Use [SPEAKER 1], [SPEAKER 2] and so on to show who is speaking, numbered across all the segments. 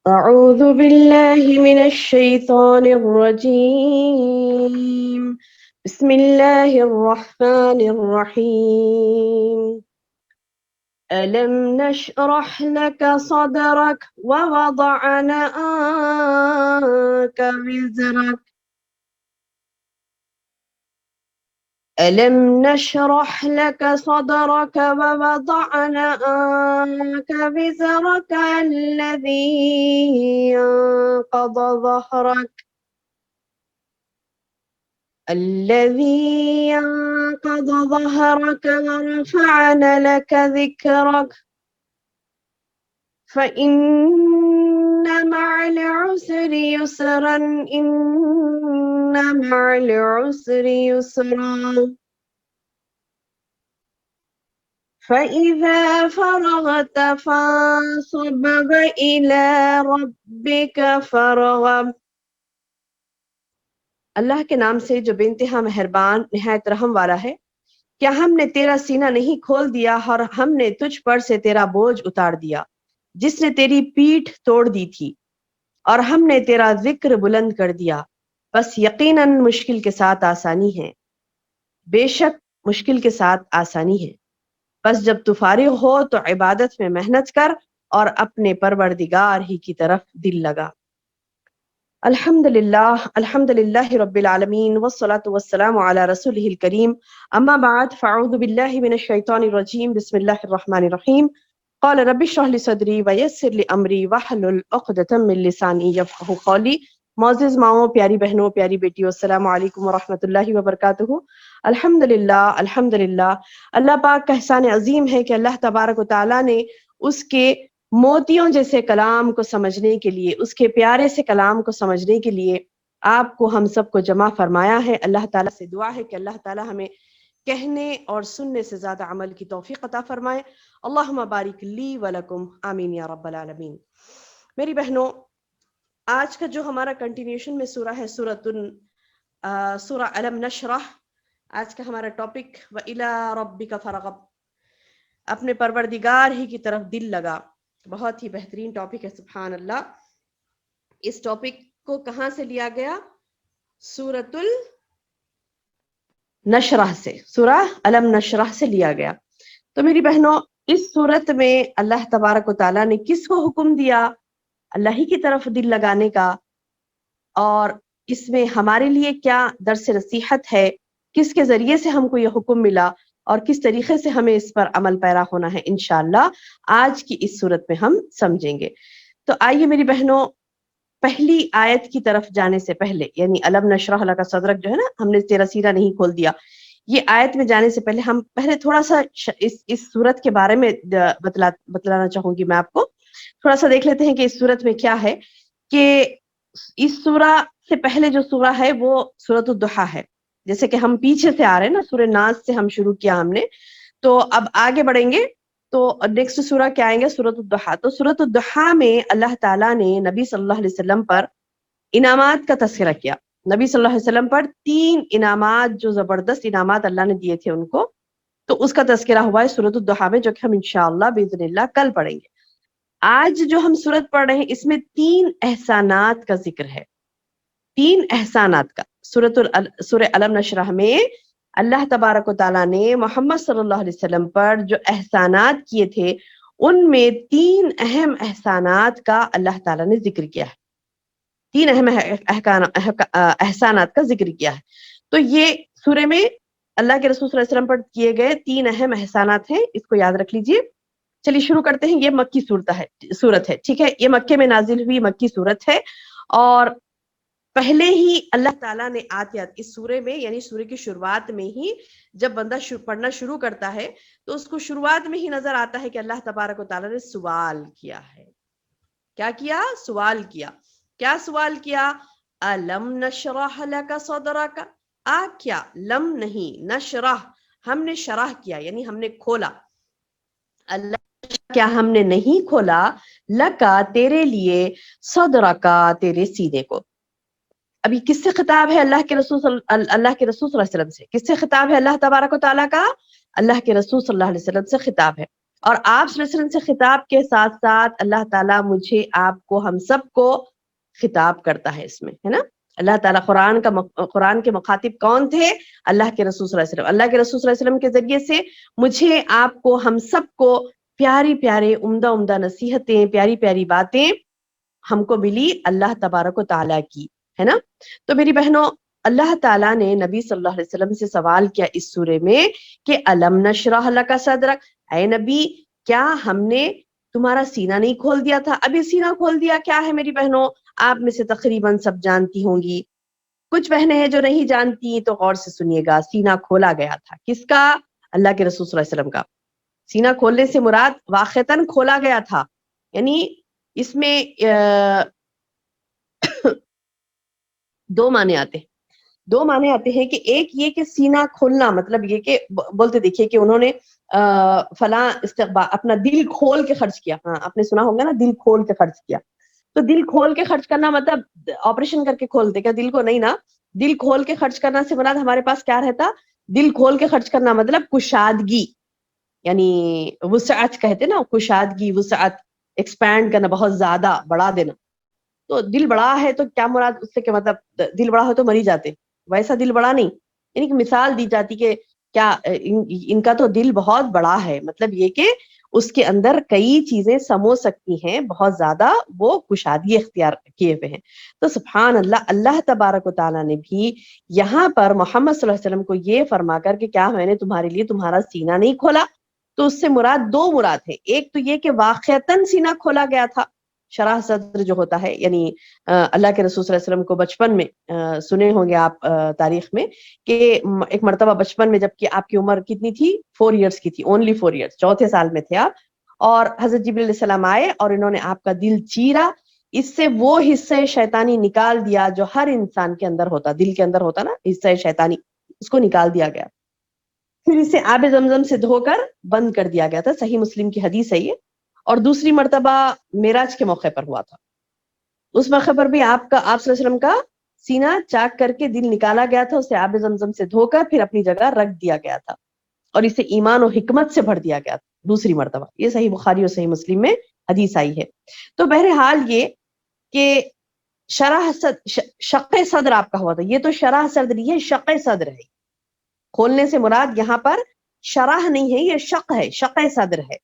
[SPEAKER 1] أعوذ بالله من الشيطان الرجيم. بسم الله الرحمن الرحيم. ألم نشرح لك صدرك ووضعنا عنك وزرك. ألم نشرح لك صدرك ووضعنا عنك وزرك الذي أنقض ظهرك ورفعنا لك ذكرك فإن مع العسر يسرا إن مع العسر يسرا فإذا فرغت فانصب إلى ربك فارغب. اللہ کے نام سے جو بے انتہا مہربان نہایت رحم والا ہے۔ کیا ہم نے تیرا سینہ نہیں کھول دیا اور ہم نے تجھ پر سے تیرا بوجھ اتار دیا جس نے تیری پیٹھ توڑ دی تھی، اور ہم نے تیرا ذکر بلند کر دیا۔ بس یقیناً مشکل کے ساتھ آسانی ہے، بے شک مشکل کے ساتھ آسانی ہے۔ بس جب تو فارغ ہو تو عبادت میں محنت کر اور اپنے پروردگار ہی کی طرف دل لگا۔ الحمد للہ رب العالمین والصلاة والسلام علی رسولہ الکریم، اما بعد فاعوذ باللہ من الشیطان الرجیم، بسم اللہ الرحمن الرحیم۔ قال رب اشرح لي صدری ویسر لي امری واحلل عقدۃ من لسانی یفقهوا قولی۔ معزز ماؤں، پیاری بہنوں، پیاری بیٹیوں، السلام علیکم ورحمۃ اللہ وبرکاتہ۔ الحمدللہ اللہ پاک کا احسان عظیم ہے کہ اللہ تبارک و تعالیٰ نے اس کے موتیوں جیسے کلام کو سمجھنے کے لیے، اس کے پیارے سے کلام کو سمجھنے کے لیے آپ کو ہم سب کو جمع فرمایا ہے۔ اللہ تعالیٰ سے دعا ہے کہ اللہ تعالیٰ ہمیں کہنے اور سننے سے زیادہ عمل کی توفیق عطا فرمائے۔ اللہم بارک لی ولکم، آمین یا رب العالمین۔ میری بہنوں، آج کا جو ہمارا کنٹینیوشن میں سورہ ہے سورہ الم نشرح۔ آج کا ہمارا ٹاپک وَإِلَىٰ رَبِّكَ فَارْغَب، اپنے پروردگار ہی کی طرف دل لگا۔ بہت ہی بہترین ٹاپک ہے، سبحان اللہ۔ اس ٹاپک کو کہاں سے لیا گیا؟ سورۃ النشرح سے، سورہ الم نشرح سے لیا گیا۔ تو میری بہنوں، اس صورت میں اللہ تبارک و تعالیٰ نے کس کو حکم دیا اللہ ہی کی طرف دل لگانے کا، اور اس میں ہمارے لیے کیا درس نصیحت ہے، کس کے ذریعے سے ہم کو یہ حکم ملا اور کس طریقے سے ہمیں اس پر عمل پیرا ہونا ہے، انشاءاللہ آج کی اس صورت میں ہم سمجھیں گے۔ تو آئیے میری بہنوں، پہلی آیت کی طرف جانے سے پہلے، یعنی الم نشرح لک صدرک جو ہے نا، ہم نے تیرا سینہ نہیں کھول دیا، یہ آیت میں جانے سے پہلے ہم پہلے تھوڑا سا اس صورت کے بارے میں بتلانا چاہوں گی۔ میں آپ کو تھوڑا سا دیکھ لیتے ہیں کہ اس صورت میں کیا ہے۔ کہ اس سورہ سے پہلے جو سورہ ہے وہ سورۃ الضحیٰ ہے۔ جیسے کہ ہم پیچھے سے آ رہے ہیں نا، سورہ ناس سے ہم شروع کیا ہم نے، تو اب آگے بڑھیں گے تو نیکسٹ سورہ کیا آئیں گے؟ سورۃ الضحیٰ۔ تو سورۃ الضحیٰ میں اللہ تعالیٰ نے نبی صلی اللہ علیہ وسلم پر انعامات کا تذکرہ کیا۔ نبی صلی اللہ علیہ وسلم پر 3 انعامات، جو زبردست انعامات اللہ نے دیے تھے ان کو، تو اس کا تذکرہ ہوا ہے سورۃ الضحیٰ میں، جو کہ ہم انشاءاللہ باذن اللہ کل پڑھیں گے۔ آج جو ہم سورت پڑھ رہے ہیں اس میں 3 احسانات کا ذکر ہے، 3 احسانات کا۔ سورہ الم نشرح میں اللہ تبارک و تعالیٰ نے محمد صلی اللہ علیہ وسلم پر جو احسانات کیے تھے، ان میں 3 اہم احسانات کا اللہ تعالیٰ نے ذکر کیا ہے، 3 اہم احسانات کا ذکر کیا ہے۔ تو یہ سورہ میں اللہ کے رسول صلی اللہ علیہ وسلم پر کیے گئے 3 اہم احسانات ہیں، اس کو یاد رکھ لیجئے۔ چلیے شروع کرتے ہیں۔ یہ مکی صورت ہے، ٹھیک ہے، یہ مکے میں نازل ہوئی مکی صورت ہے، اور پہلے ہی اللہ تعالیٰ نے آیات اس سورے میں، یعنی سورے کی شروعات میں ہی جب بندہ پڑھنا شروع کرتا ہے تو اس کو شروعات میں ہی نظر آتا ہے کہ اللہ تبارک و تعالیٰ نے سوال کیا ہے۔ کیا کیا؟ سوال کیا۔ کیا سوال کیا؟ الم نشرح لک صدرک، کیا لم نہیں، نشرح، ہم نے شرح کیا، یعنی ہم نے کھولا۔ اللہ، کیا ہم نے نہیں کھولا لکا، تیرے لیے، صدرکا، تیرے سینے کو۔ ابھی کس سے خطاب ہے؟ اللہ کے رسول صلی اللہ علیہ وسلم سے۔ کس سے خطاب ہے اللہ تبارک و تعالیٰ کا؟ اللہ کے رسول صلی اللہ علیہ وسلم سے خطاب ہے۔ اور آپ صلی اللہ علیہ وسلم سے خطاب کے ساتھ ساتھ اللہ تعالیٰ مجھے آپ کو ہم سب کو خطاب کرتا ہے اس میں، ہے نا. اللہ تعالیٰ قرآن کے مخاطب کون تھے؟ اللہ کے رسول صلی اللہ علیہ وسلم. اللہ کے رسول صلی اللہ علیہ وسلم کے ذریعے سے مجھے آپ کو ہم سب کو پیاری پیارے عمدہ عمدہ نصیحتیں، پیاری پیاری باتیں ہم کو ملی اللہ تبارک و تعالیٰ کی، ہے نا. تو میری بہنوں، اللہ تعالیٰ نے نبی صلی اللہ علیہ وسلم سے سوال کیا اس سورے میں کہ الم نشرح لک صدرک، اے نبی کیا ہم نے تمہارا سینہ نہیں کھول دیا تھا؟ ابھی سینہ کھول دیا کیا ہے میری بہنوں؟ آپ میں سے تقریباً سب جانتی ہوں گی، کچھ بہنیں ہیں جو نہیں جانتی تو غور سے سنیے گا. سینہ کھولا گیا تھا، کس کا؟ اللہ کے رسول صلی اللہ علیہ وسلم کا. سینہ کھولنے سے مراد واقعتاً کھولا گیا تھا، یعنی اس میں دو معنی آتے ہیں کہ ایک یہ کہ سینہ کھولنا مطلب یہ کہ بولتے دیکھیے کہ انہوں نے فلاں استقبال اپنا دل کھول کے خرچ کیا. ہاں آپ نے سنا ہوگا نا، دل کھول کے خرچ کیا. تو دل کھول کے خرچ کرنا مطلب آپریشن کر کے کھولتے کیا دل کو؟ نہیں نا. دل کھول کے خرچ کرنا سے مراد ہمارے پاس کیا رہتا؟ دل کھول کے خرچ کرنا مطلب کشادگی، یعنی وسعت کہتے نا، کشادگی، وسعت، ایکسپینڈ کرنا، بہت زیادہ بڑھا دینا. تو دل بڑا ہے تو کیا مراد اس سے کہ مطلب دل بڑا ہو تو مر ہی جاتے، ویسا دل بڑا نہیں. یعنی کہ مثال دی جاتی کہ کیا ان کا تو دل بہت بڑا ہے، مطلب یہ کہ اس کے اندر کئی چیزیں سمو سکتی ہیں، بہت زیادہ وہ کشادگی اختیار کیے ہوئے ہیں. تو سبحان اللہ، اللہ تبارک و تعالیٰ نے بھی یہاں پر محمد صلی اللہ علیہ وسلم کو یہ فرما کر کہ کیا میں نے تمہارے لیے تمہارا سینہ نہیں کھولا، تو اس سے مراد دو مراد ہے. ایک تو یہ کہ واقعتاً سینہ کھولا گیا تھا، شرح صدر جو ہوتا ہے، یعنی اللہ کے رسول صلی اللہ علیہ وسلم کو بچپن میں سنے ہوں گے آپ تاریخ میں کہ ایک مرتبہ بچپن میں، جبکہ آپ کی عمر کتنی تھی؟ 4 ایئرس کی تھی، اونلی 4 ایئرس، چوتھے سال میں تھے آپ، اور حضرت جبریل علیہ السلام آئے اور انہوں نے آپ کا دل چیرا، اس سے وہ حصہ شیطانی نکال دیا جو ہر انسان کے اندر ہوتا، دل کے اندر ہوتا نا حصہ شیطانی، اس کو نکال دیا گیا. پھر اسے آب زمزم سے دھو کر بند کر دیا گیا تھا. صحیح مسلم کی حدیث ہے یہ. اور دوسری مرتبہ معراج کے موقع پر ہوا تھا. اس موقع پر بھی آپ صلی اللہ علیہ وسلم کا سینہ چاک کر کے دل نکالا گیا تھا، اسے آب زمزم سے دھو کر پھر اپنی جگہ رکھ دیا گیا تھا، اور اسے ایمان و حکمت سے بھر دیا گیا تھا دوسری مرتبہ. یہ صحیح بخاری اور صحیح مسلم میں حدیث آئی ہے. تو بہرحال یہ کہ شق صدر آپ کا ہوا تھا، یہ تو شرح صدر، یہ شق صدر ہے. کھولنے سے مراد یہاں پر شرح نہیں ہے، یہ شق ہے، شق صدر ہے.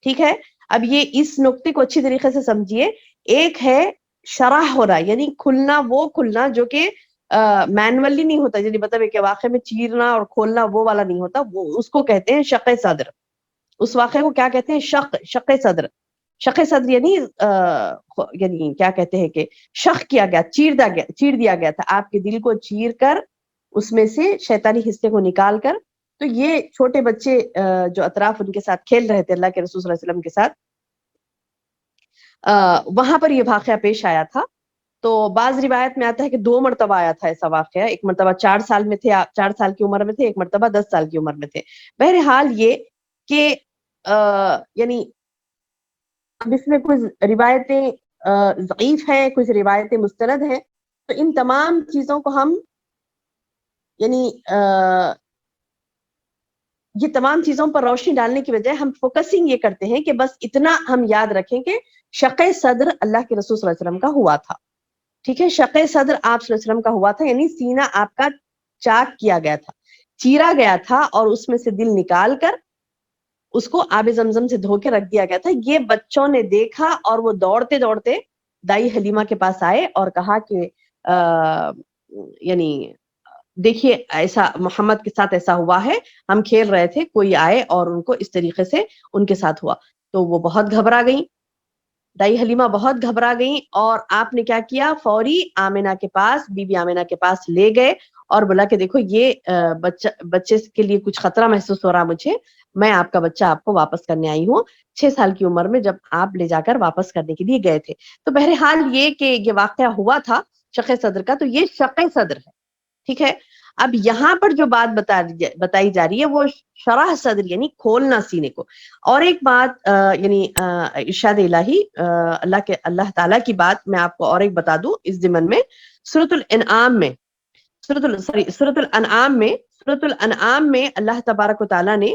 [SPEAKER 1] ٹھیک ہے. اب یہ اس نقطے کو اچھی طریقے سے سمجھیے. ایک ہے شرح ہو رہا، یعنی کھلنا، وہ کھلنا جو کہ مینولی نہیں ہوتا، یعنی مطلب کہ واقعے میں چیرنا اور کھولنا وہ والا نہیں ہوتا، وہ اس کو کہتے ہیں شق صدر. اس واقعے کو کیا کہتے ہیں؟ شق صدر. شق صدر یعنی کیا کہتے ہیں کہ شق کیا گیا، چیر دیا گیا تھا، آپ کے دل کو چیر کر اس میں سے شیطانی حصے کو نکال کر. تو یہ چھوٹے بچے جو اطراف ان کے ساتھ کھیل رہے تھے اللہ کے رسول صلی اللہ علیہ وسلم کے ساتھ، وہاں پر یہ واقعہ پیش آیا تھا. تو بعض روایت میں آتا ہے کہ 2 مرتبہ آیا تھا ایسا واقعہ. ایک مرتبہ 4 سال میں تھے، 4 سال کی عمر میں تھے، ایک مرتبہ 10 سال کی عمر میں تھے. بہرحال یہ کہ یعنی اب اس میں کچھ روایتیں ضعیف ہیں، کچھ روایتیں مستند ہیں. تو ان تمام چیزوں کو ہم یعنی یہ تمام چیزوں پر روشنی ڈالنے کی بجائے ہم فوکسنگ یہ کرتے ہیں کہ بس اتنا ہم یاد رکھیں کہ شق صدر اللہ کے رسول صلی اللہ علیہ وسلم کا ہوا تھا. ٹھیک ہے. شق صدر آپ صلی اللہ علیہ وسلم کا ہوا تھا، یعنی سینہ آپ کا چاک کیا گیا تھا، چیرا گیا تھا، اور اس میں سے دل نکال کر اس کو آب زمزم سے دھو کے رکھ دیا گیا تھا. یہ بچوں نے دیکھا اور وہ دوڑتے دوڑتے دائی حلیمہ کے پاس آئے اور کہا کہ یعنی دیکھیے ایسا محمد کے ساتھ ایسا ہوا ہے، ہم کھیل رہے تھے، کوئی آئے اور ان کو اس طریقے سے ان کے ساتھ ہوا. تو وہ بہت گھبرا گئیں، دائی حلیمہ بہت گھبرا گئیں، اور آپ نے کیا کیا؟ فوری آمنہ کے پاس، بی بی آمنہ کے پاس لے گئے اور بولا کہ دیکھو یہ بچے کے لیے کچھ خطرہ محسوس ہو رہا مجھے، میں آپ کا بچہ آپ کو واپس کرنے آئی ہوں. 6 سال کی عمر میں جب آپ لے جا کر واپس کرنے کے لیے گئے تھے. تو بہرحال یہ کہ یہ واقعہ ہوا تھا شق صدر کا، تو یہ شق صدر ہے. ٹھیک ہے. اب یہاں پر جو بات بتائی جا رہی ہے وہ شرح صدر یعنی کھولنا سینے کو. اور ایک بات یعنی ارشاد الہی اللہ تعالیٰ کی بات میں آپ کو اور ایک بتا دوں اس ضمن میں. سورۃ الانعام میں اللہ تبارک و تعالیٰ نے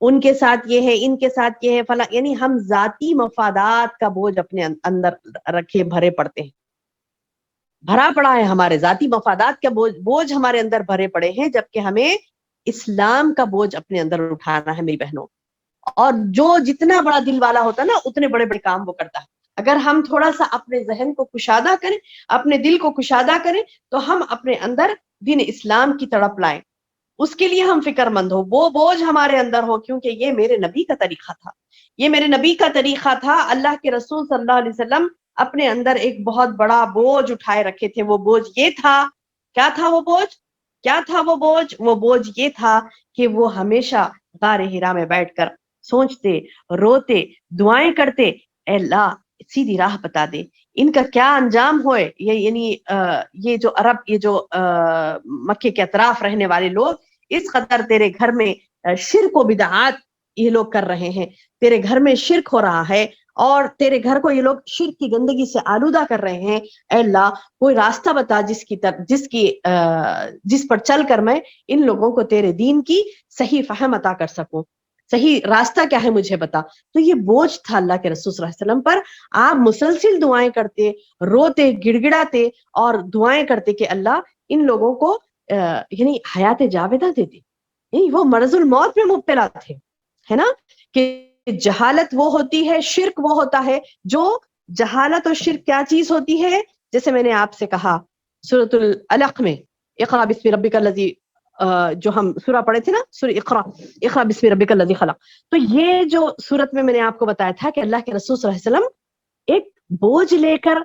[SPEAKER 1] ان کے ساتھ یہ ہے، ان کے ساتھ یہ ہے فلاں، یعنی ہم ذاتی مفادات کا بوجھ اپنے اندر رکھے بھرے پڑتے ہیں، بھرا پڑا ہے، ہمارے ذاتی مفادات کا بوجھ ہمارے اندر بھرے پڑے ہیں، جبکہ ہمیں اسلام کا بوجھ اپنے اندر اٹھانا ہے میری بہنوں. اور جو جتنا بڑا دل والا ہوتا ہے نا اتنے بڑے بڑے کام وہ کرتا ہے. اگر ہم تھوڑا سا اپنے ذہن کو کشادہ کریں، اپنے دل کو کشادہ کریں، تو ہم اپنے اندر دین اسلام کی تڑپ لائیں، اس کے لیے ہم فکر مند ہو، وہ بوجھ ہمارے اندر ہو، کیونکہ یہ میرے نبی کا طریقہ تھا، یہ میرے نبی کا طریقہ تھا. اللہ کے رسول صلی اللہ علیہ وسلم اپنے اندر ایک بہت بڑا بوجھ اٹھائے رکھے تھے. وہ بوجھ یہ تھا، کیا تھا وہ بوجھ؟ کیا تھا وہ بوجھ؟ وہ بوجھ یہ تھا کہ وہ ہمیشہ غار حرا میں بیٹھ کر سوچتے، روتے، دعائیں کرتے، اے اللہ سیدھی راہ بتا دے، ان کا کیا انجام ہوئے. یہ یعنی یہ جو عرب، یہ جو مکے کے اطراف رہنے والے لوگ اس قدر تیرے گھر میں شرک و بدعات یہ لوگ کر رہے ہیں، تیرے گھر میں شرک ہو رہا ہے اور تیرے گھر کو یہ لوگ شرک کی گندگی سے آلودہ کر رہے ہیں. اے اللہ کوئی راستہ بتا جس پر چل کر میں ان لوگوں کو تیرے دین کی صحیح فہم عطا کر سکوں، صحیح راستہ کیا ہے مجھے بتا. تو یہ بوجھ تھا اللہ کے رسول صلی اللہ علیہ وسلم پر. آپ مسلسل دعائیں کرتے، روتے، گڑ گڑاتے اور دعائیں کرتے کہ اللہ ان لوگوں کو یعنی حیات جاویدہ دے دے. یعنی وہ مرض الموت میں مبتلا تھے، ہے نا، کہ جہالت وہ ہوتی ہے، شرک وہ ہوتا ہے. جو جہالت اور شرک کیا چیز ہوتی ہے؟ جیسے میں نے آپ سے کہا سورۃ العلق میں اقرأ بسم ربک الذی، جو ہم سورہ پڑھے تھے نا، سورہ اقرأ بسم ربک الذی خلق. تو یہ جو سورت میں نے آپ کو بتایا تھا کہ اللہ کے رسول صلی اللہ علیہ وسلم ایک بوجھ لے کر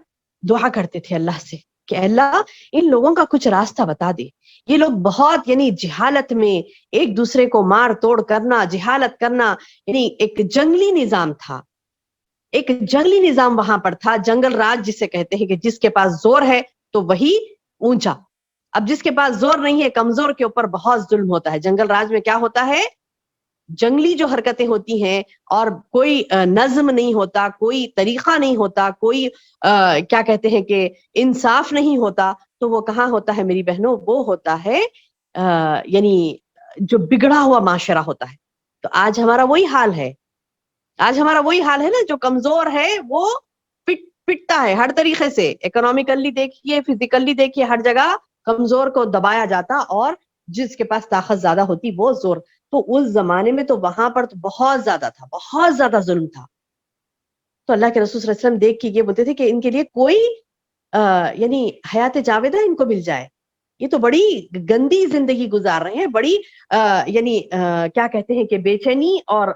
[SPEAKER 1] دعا کرتے تھے اللہ سے کہ اللہ ان لوگوں کا کچھ راستہ بتا دے. یہ لوگ بہت یعنی جہالت میں ایک دوسرے کو مار توڑ کرنا، جہالت کرنا، یعنی ایک جنگلی نظام تھا، ایک جنگلی نظام وہاں پر تھا. جنگل راج جسے کہتے ہیں کہ جس کے پاس زور ہے تو وہی اونچا، اب جس کے پاس زور نہیں ہے، کمزور کے اوپر بہت ظلم ہوتا ہے. جنگل راج میں کیا ہوتا ہے؟ جنگلی جو حرکتیں ہوتی ہیں اور کوئی نظم نہیں ہوتا، کوئی طریقہ نہیں ہوتا، کوئی کیا کہتے ہیں کہ انصاف نہیں ہوتا، تو وہ کہاں ہوتا ہے میری بہنوں؟ وہ ہوتا ہے یعنی جو بگڑا ہوا معاشرہ ہوتا ہے. تو آج ہمارا وہی حال ہے، آج ہمارا وہی حال ہے نا. جو کمزور ہے وہ پٹتا ہے ہر طریقے سے، اکنامیکلی دیکھیے، فزیکلی دیکھیے، ہر جگہ کمزور کو دبایا جاتا، اور جس کے پاس طاقت زیادہ ہوتی وہ زور. تو اس زمانے میں تو وہاں پر تو بہت زیادہ تھا، بہت زیادہ ظلم تھا. تو اللہ کے رسول صلی اللہ علیہ وسلم دیکھ کے یہ بولتے تھے کہ ان کے لیے کوئی یعنی حیات جاویدہ ان کو مل جائے. یہ تو بڑی گندی زندگی گزار رہے ہیں، بڑی یعنی کیا کہتے ہیں کہ بے چینی اور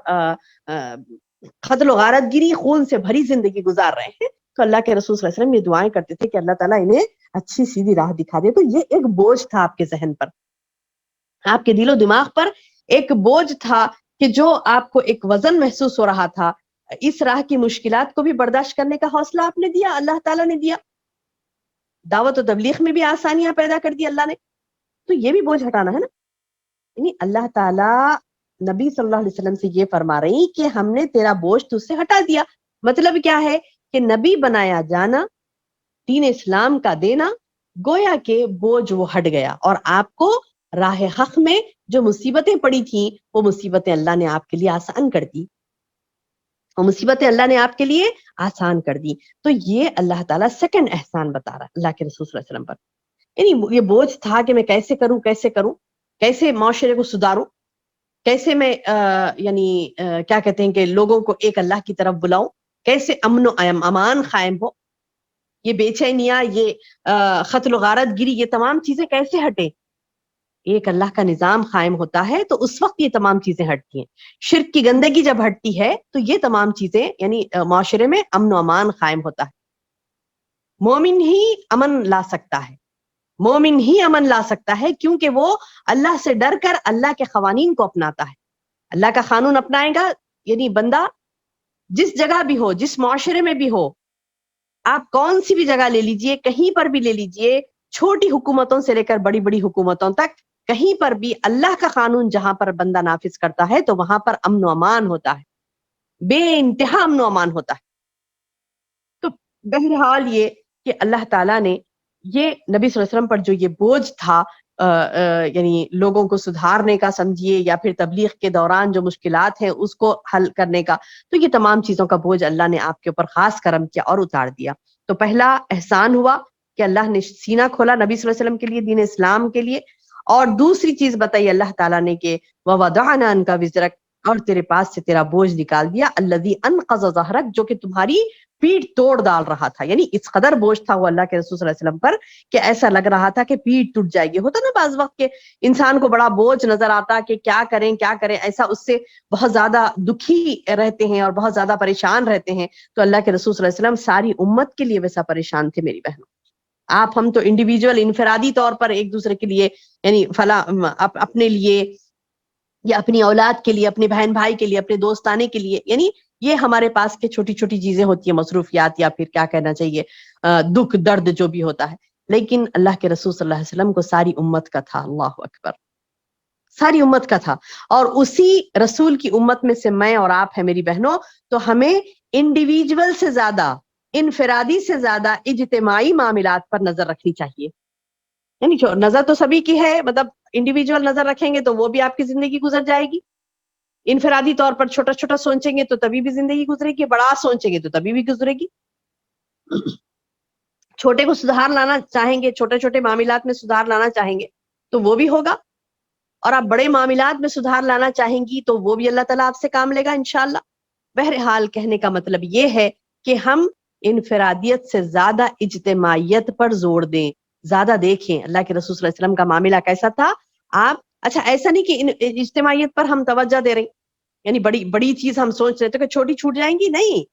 [SPEAKER 1] قتل و غارت گیری، خون سے بھری زندگی گزار رہے ہیں. تو اللہ کے رسول صلی اللہ علیہ وسلم یہ دعائیں کرتے تھے کہ اللہ تعالیٰ انہیں اچھی سیدھی راہ دکھا دے. تو یہ ایک بوجھ تھا آپ کے ذہن پر، آپ کے دل و دماغ پر ایک بوجھ تھا کہ جو آپ کو ایک وزن محسوس ہو رہا تھا. اس راہ کی مشکلات کو بھی برداشت کرنے کا حوصلہ آپ نے دیا، اللہ تعالیٰ نے دیا. دعوت و تبلیغ میں بھی آسانیاں پیدا کر دی اللہ نے. تو یہ بھی بوجھ ہٹانا ہے نا. یعنی اللہ تعالیٰ نبی صلی اللہ علیہ وسلم سے یہ فرما رہی کہ ہم نے تیرا بوجھ تجھ سے ہٹا دیا. مطلب کیا ہے کہ نبی بنایا جانا، دین اسلام کا دینا، گویا کہ بوجھ وہ ہٹ گیا، اور آپ کو راہ حق میں جو مصیبتیں پڑی تھیں وہ مصیبتیں اللہ نے آپ کے لیے آسان کر دی، وہ مصیبتیں اللہ نے آپ کے لیے آسان کر دی. تو یہ اللہ تعالیٰ سیکنڈ احسان بتا رہا ہے اللہ کے رسول صلی اللہ علیہ وسلم پر. یعنی یہ بوجھ تھا کہ میں کیسے کروں، کیسے معاشرے کو سدھاروں، کیسے میں یعنی کیا کہتے ہیں کہ لوگوں کو ایک اللہ کی طرف بلاؤں، کیسے امن و امان قائم ہو، یہ بے چینیاں، یہ قتل و غارت گیری، یہ تمام چیزیں کیسے ہٹے. ایک اللہ کا نظام قائم ہوتا ہے تو اس وقت یہ تمام چیزیں ہٹتی ہیں. شرک کی گندگی جب ہٹتی ہے تو یہ تمام چیزیں یعنی معاشرے میں امن و امان قائم ہوتا ہے. مومن ہی امن لا سکتا ہے، مومن ہی امن لا سکتا ہے، کیونکہ وہ اللہ سے ڈر کر اللہ کے قوانین کو اپناتا ہے. اللہ کا قانون اپنائے گا، یعنی بندہ جس جگہ بھی ہو، جس معاشرے میں بھی ہو، آپ کون سی بھی جگہ لے لیجئے، کہیں پر بھی لے لیجئے، چھوٹی حکومتوں سے لے کر بڑی بڑی حکومتوں تک، کہیں پر بھی اللہ کا قانون جہاں پر بندہ نافذ کرتا ہے تو وہاں پر امن و امان ہوتا ہے، بے انتہا امن و امان ہوتا ہے. تو بہرحال یہ کہ اللہ تعالیٰ نے یہ نبی صلی اللہ علیہ وسلم پر جو یہ بوجھ تھا یعنی لوگوں کو سدھارنے کا سمجھیے یا پھر تبلیغ کے دوران جو مشکلات ہیں اس کو حل کرنے کا، تو یہ تمام چیزوں کا بوجھ اللہ نے آپ کے اوپر خاص کرم کیا اور اتار دیا. تو پہلا احسان ہوا کہ اللہ نے سینہ کھولا نبی صلی اللہ علیہ وسلم کے لیے، دین اسلام کے لیے. اور دوسری چیز بتائی اللہ تعالیٰ نے کہ وَوَضَعْنَا عَنْكَ وِزْرَكَ، اور تیرے پاس سے تیرا بوجھ نکال دیا، الَّذِي أَنْقَضَ ظَهْرَكَ، جو کہ تمہاری پیٹ توڑ ڈال رہا تھا. یعنی اس قدر بوجھ تھا وہ اللہ کے رسول صلی اللہ علیہ وسلم پر کہ ایسا لگ رہا تھا کہ پیٹ ٹوٹ جائے گی. ہوتا نا بعض وقت کے انسان کو بڑا بوجھ نظر آتا کہ کیا کریں کیا کریں، ایسا اس سے بہت زیادہ دکھی رہتے ہیں اور بہت زیادہ پریشان رہتے ہیں. تو اللہ کے رسول صلی اللہ علیہ وسلم ساری امت کے لیے ویسا پریشان تھے میری بہنوں. آپ ہم تو انڈیویجول انفرادی طور پر ایک دوسرے کے لیے، یعنی فلاں اپنے لیے یا اپنی اولاد کے لیے، اپنے بہن بھائی کے لیے، اپنے دوستانے کے لیے، یعنی یہ ہمارے پاس کے چھوٹی چھوٹی چیزیں ہوتی ہیں، مصروفیات یا پھر کیا کہنا چاہیے دکھ درد جو بھی ہوتا ہے. لیکن اللہ کے رسول صلی اللہ علیہ وسلم کو ساری امت کا تھا. اللہ اکبر، ساری امت کا تھا. اور اسی رسول کی امت میں سے میں اور آپ ہیں میری بہنوں. تو ہمیں انڈیویجول سے زیادہ، انفرادی سے زیادہ اجتماعی معاملات پر نظر رکھنی چاہیے. یعنی نظر تو سبھی کی ہے، مطلب انڈیویجول نظر رکھیں گے تو وہ بھی آپ کی زندگی گزر جائے گی. انفرادی طور پر چھوٹا چھوٹا سوچیں گے تو تبھی بھی زندگی گزرے گی، بڑا سوچیں گے تو تبھی بھی گزرے گی. چھوٹے کو سدھار لانا چاہیں گے، چھوٹے چھوٹے معاملات میں سدھار لانا چاہیں گے تو وہ بھی ہوگا. اور آپ بڑے معاملات میں سدھار لانا چاہیں گی تو وہ بھی اللہ تعالیٰ آپ سے کام لے گا انشاءاللہ. بہرحال کہنے کا مطلب یہ ہے کہ ہم انفرادیت سے زیادہ اجتماعیت پر زور دیں، زیادہ دیکھیں اللہ کے رسول صلی اللہ علیہ وسلم کا معاملہ کیسا تھا. آپ اچھا ایسا نہیں کہ اجتماعیت پر ہم توجہ دے رہے ہیں، یعنی بڑی بڑی چیز ہم سوچ رہے تھے کہ چھوٹی چھوٹ جائیں گی. نہیں،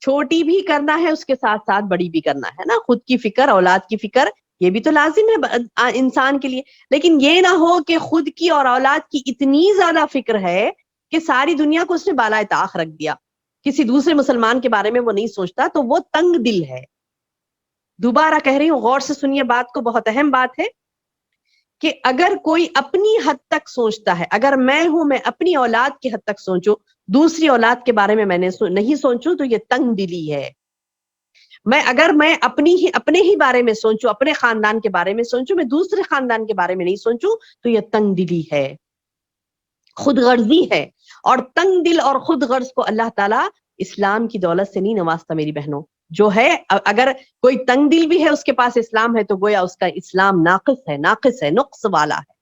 [SPEAKER 1] چھوٹی بھی کرنا ہے، اس کے ساتھ ساتھ بڑی بھی کرنا ہے نا. خود کی فکر، اولاد کی فکر، یہ بھی تو لازم ہے انسان کے لیے. لیکن یہ نہ ہو کہ خود کی اور اولاد کی اتنی زیادہ فکر ہے کہ ساری دنیا کو اس نے بالائے طاق رکھ دیا، کسی دوسرے مسلمان کے بارے میں وہ نہیں سوچتا. تو وہ تنگ دل ہے. دوبارہ کہہ رہی ہوں، غور سے سنیے بات کو، بہت اہم بات ہے کہ اگر کوئی اپنی حد تک سوچتا ہے، اگر میں ہوں میں اپنی اولاد کی حد تک سوچوں، دوسری اولاد کے بارے میں نہیں سوچوں تو یہ تنگ دلی ہے. اگر میں اپنے ہی بارے میں سوچوں، اپنے خاندان کے بارے میں سوچوں، میں دوسرے خاندان کے بارے میں نہیں سوچوں تو یہ تنگ دلی ہے، خود غرضی ہے. اور تنگ دل اور خود غرض کو اللہ تعالیٰ اسلام کی دولت سے نہیں نوازتا میری بہنوں. جو ہے اگر کوئی تنگ دل بھی ہے اس کے پاس اسلام ہے تو گویا اس کا اسلام ناقص ہے، نقص والا ہے.